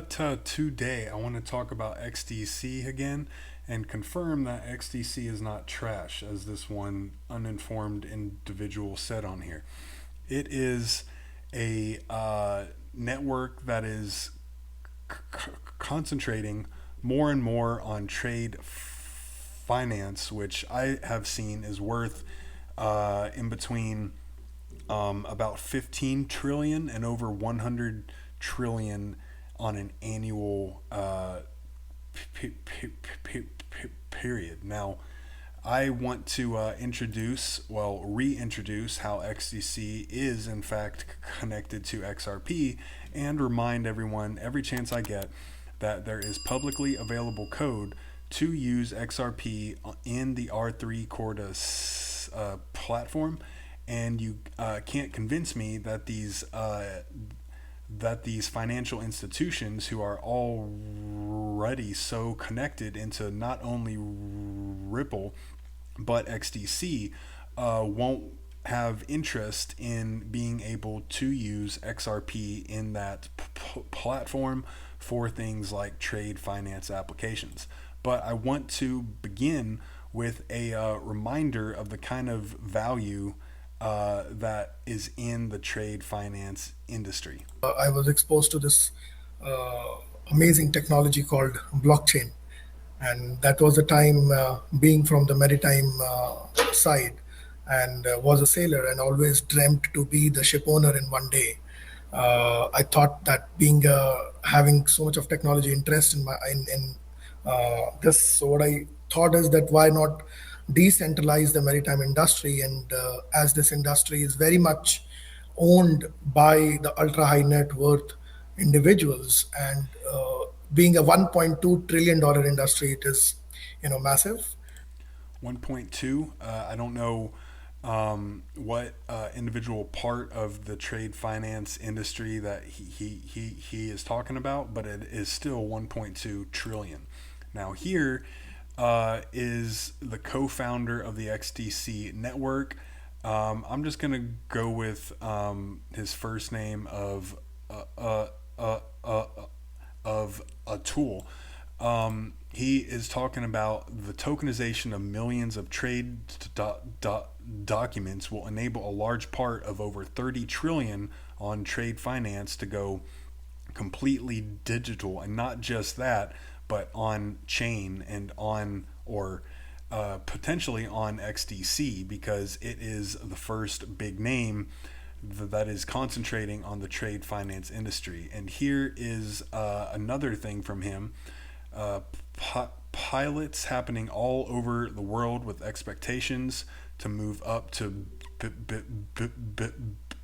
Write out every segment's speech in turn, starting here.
Today, I want to talk about XDC again and confirm that XDC is not trash, as this one uninformed individual said on here. It is a network that is concentrating more and more on trade finance, which I have seen is worth in between about 15 trillion and over 100 trillion on an annual period. Now, I want to reintroduce how XDC is in fact connected to XRP and remind everyone every chance I get that there is publicly available code to use XRP in the R3 Corda platform, and you can't convince me that these financial institutions who are already so connected into not only Ripple but XDC won't have interest in being able to use XRP in that platform for things like trade finance applications. But I want to begin with a reminder of the kind of value that is in the trade finance industry. I was exposed to this uh, amazing technology called blockchain. And that was the time being from the maritime side and was a sailor and always dreamt to be the ship owner in one day. I thought that being having so much of technology interest in this, so what I thought is that why not decentralize the maritime industry, and as this industry is very much owned by the ultra high net worth individuals, and being a 1.2 trillion dollar industry, it is massive. 1.2. I don't know what individual part of the trade finance industry that he is talking about, but it is still 1.2 trillion. Now, here is the co founder of the XDC network. I'm just going to go with his first name uh, uh, uh, uh, of a tool. He is talking about the tokenization of millions of trade documents will enable a large part of over 30 trillion on trade finance to go completely digital, and not just that, but on chain and on or potentially on XDC, because it is the first big name that is concentrating on the trade finance industry. And here is another thing from him. Uh, Pilots happening all over the world with expectations to move up to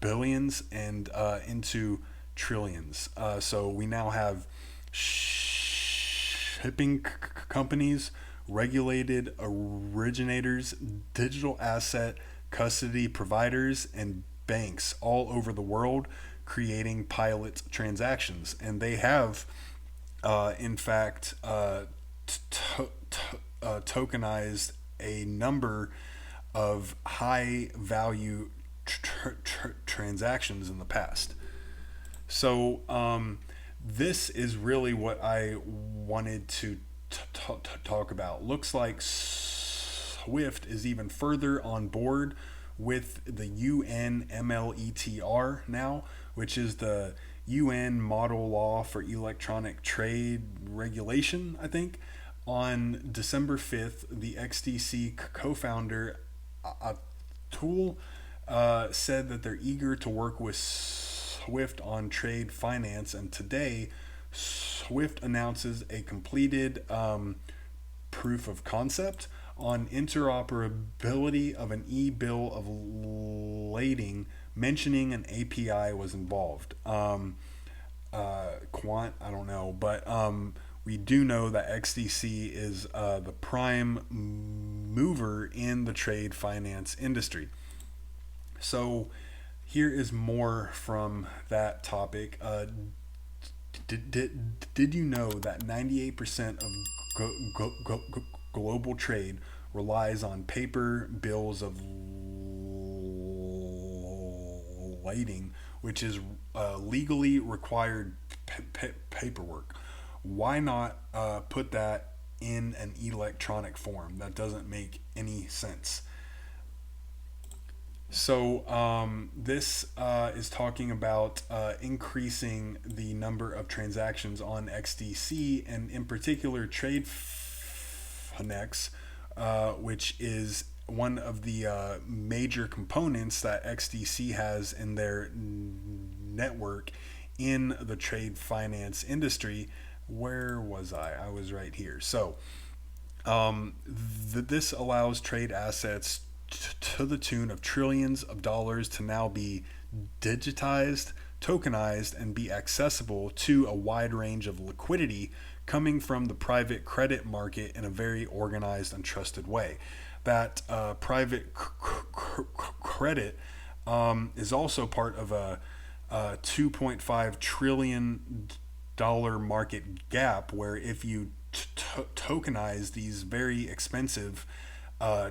billions and into trillions. So we now have shipping companies, regulated originators, digital asset custody providers, and banks all over the world creating pilot transactions. And they have, in fact, tokenized a number of high value transactions in the past. So, this is really what I wanted to talk about. Looks like Swift is even further on board with the UNMLETR now, which is the UN Model Law for Electronic Trade Regulation, I think. On December 5th, the XDC co founder Atul said that they're eager to work with Swift on trade finance, and today Swift announces a completed proof of concept on interoperability of an e-bill of lading, mentioning an API was involved. Quant, I don't know, but we do know that XDC is the prime mover in the trade finance industry. So here is more from that topic. Did you know that 98% of global trade relies on paper bills of lading, which is legally required paperwork. Why not put that in an electronic form? That doesn't make any sense. So this is talking about increasing the number of transactions on XDC, and in particular trade finance, which is one of the major components that XDC has in their network in the trade finance industry. Where was I? I was right here. So this allows trade assets to the tune of trillions of dollars to now be digitized, tokenized, and be accessible to a wide range of liquidity coming from the private credit market in a very organized and trusted way. That private credit is also part of a $2.5 trillion market gap, where if you tokenize these very expensive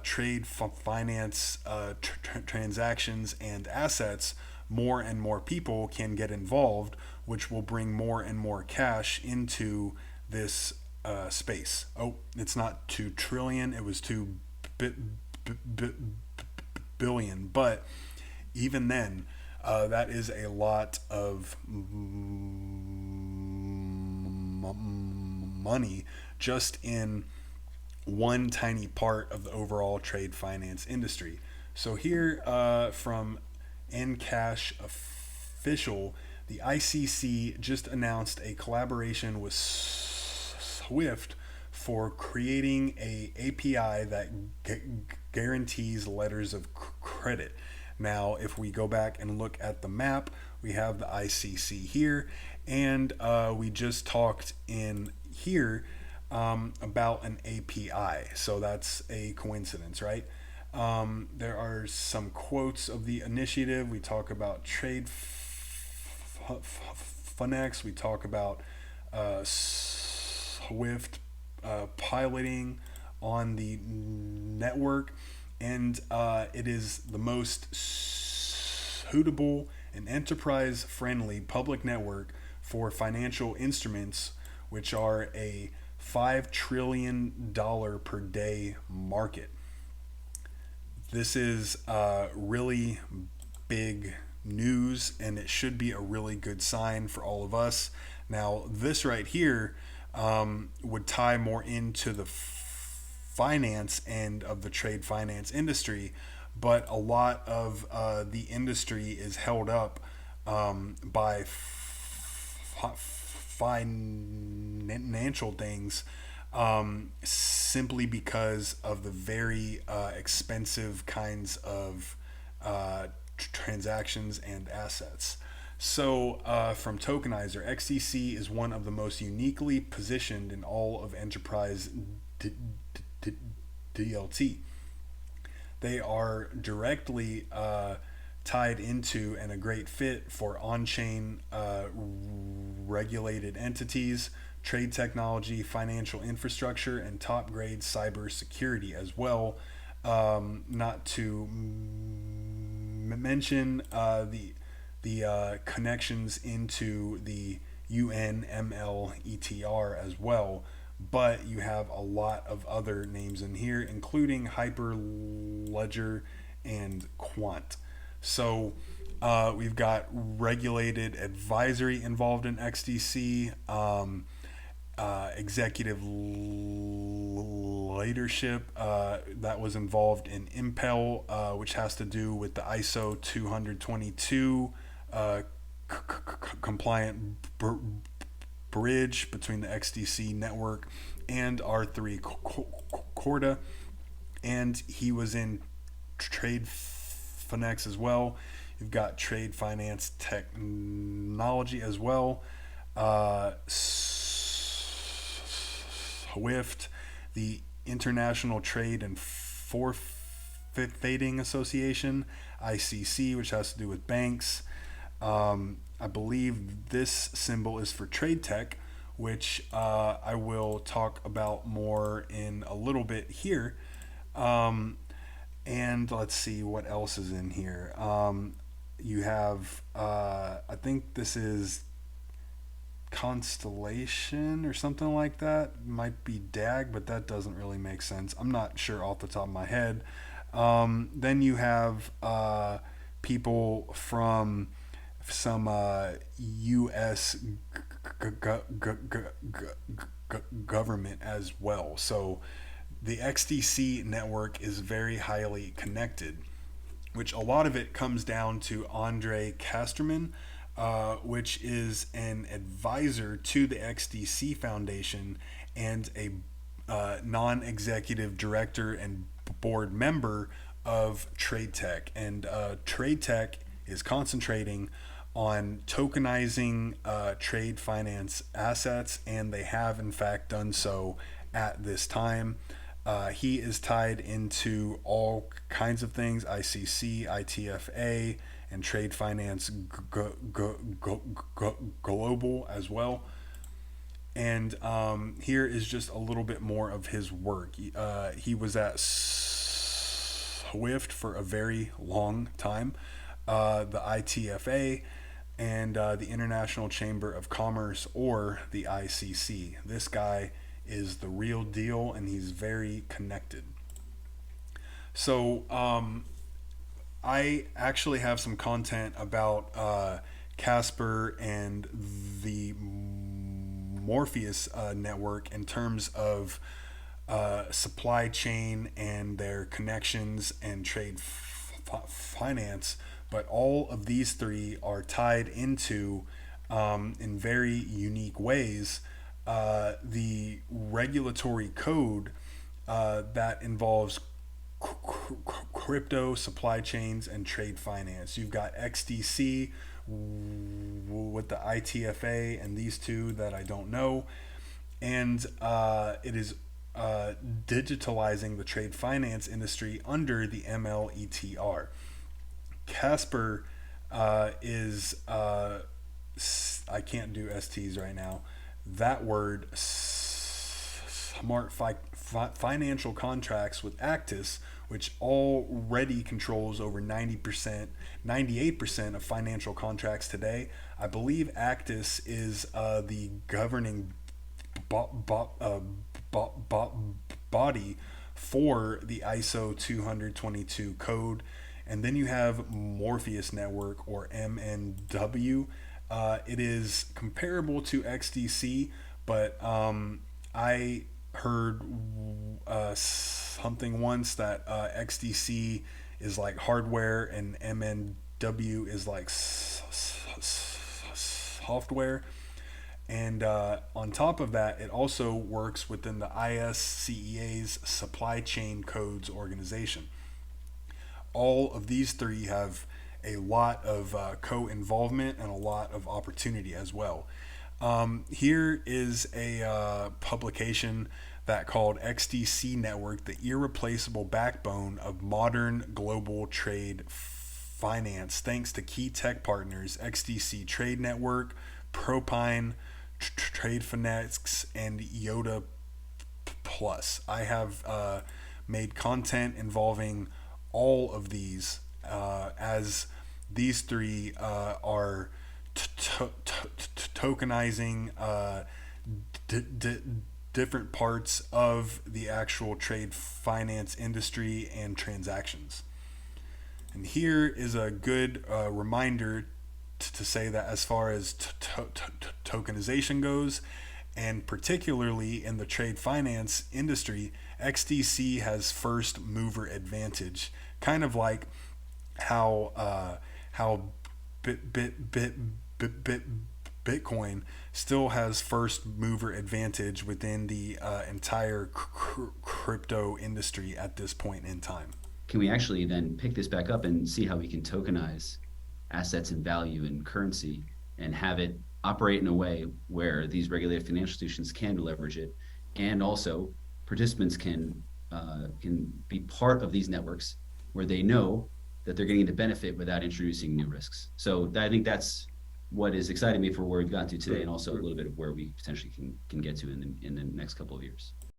trade finance transactions and assets, more and more people can get involved, which will bring more and more cash into this space. Oh, it's not 2 trillion, it was 2 billion, but even then, that is a lot of money just in one tiny part of the overall trade finance industry. So here from Encash Official, the ICC just announced a collaboration with Swift for creating a API that guarantees letters of credit. Now, if we go back and look at the map, we have the ICC here, and we just talked in here about an API. So that's a coincidence, right? There are some quotes of the initiative. We talk about trade finance. We talk about Swift piloting on the network, and it is the most suitable and enterprise friendly public network for financial instruments, which are a $5 trillion per day market. This is really big news, and it should be a really good sign for all of us. Now, this right here would tie more into the finance end of the trade finance industry, but a lot of the industry is held up by financial things, simply because of the very expensive kinds of transactions and assets. So, from Tokenizer, XDC is one of the most uniquely positioned in all of enterprise DLT. They are directly tied into and a great fit for on-chain regulated entities, trade technology, financial infrastructure, and top-grade cyber security as well. Not to mention the connections into the UNMLETR as well. But you have a lot of other names in here, including Hyperledger and Quant. So we've got regulated advisory involved in XDC, executive leadership that was involved in Impel, which has to do with the ISO 222 compliant bridge between the XDC network and R3 Corda, and he was in trade finance as well. You've got trade finance technology as well. Swift, the International Trade and Forfeiting Association, ICC, which has to do with banks. I believe this symbol is for trade tech, which I will talk about more in a little bit here. And let's see what else is in here. You have, I think this is Constellation or something like that. Might be DAG, but that doesn't really make sense. I'm not sure off the top of my head. Then you have people from some U.S. Government as well. So the XDC network is very highly connected, which a lot of it comes down to Andre Casterman, which is an advisor to the XDC Foundation and a non-executive director and board member of Trade Tech. And Trade Tech is concentrating on tokenizing trade finance assets, and they have in fact done so at this time. He is tied into all kinds of things: ICC, ITFA, and trade finance global as well. And here is just a little bit more of his work. He was at Swift for a very long time, the ITFA, and the International Chamber of Commerce, or the ICC. This guy is the real deal, and he's very connected. So I actually have some content about Casper and the Morpheus network in terms of supply chain and their connections and trade finance. But all of these three are tied into, in very unique ways, the regulatory code that involves crypto, supply chains, and trade finance. You've got XDC with the ITFA and these two that I don't know. And it is digitalizing the trade finance industry under the MLETR. Casper is, I can't do STs right now. That word, smart financial contracts with Actis, which already controls over 90%, 98% of financial contracts today. I believe Actis is the governing body for the ISO 222 code. And then you have Morpheus Network, or MNW. It is comparable to XDC, but I heard something once that XDC is like hardware and MNW is like software. And on top of that, it also works within the ISCEA's Supply Chain Codes organization. All of these three have a lot of co-involvement and a lot of opportunity as well. Here is a publication that called XDC Network, the irreplaceable backbone of modern global trade finance, thanks to key tech partners XDC Trade Network, Propine, Trade Finance, and Yoda Plus. I have made content involving all of these, as these three are tokenizing different parts of the actual trade finance industry and transactions. And here is a good reminder to say that as far as tokenization goes, and particularly in the trade finance industry, XDC has first mover advantage, kind of like how Bitcoin still has first mover advantage within the entire crypto industry at this point in time. Can we actually then pick this back up and see how we can tokenize assets and value and currency and have it operate in a way where these regulated financial institutions can leverage it, and also participants can be part of these networks where they know that they're getting the benefit without introducing new risks. So I think that's what is exciting me for where we've gotten to today, and also a little bit of where we potentially can get to in the next couple of years.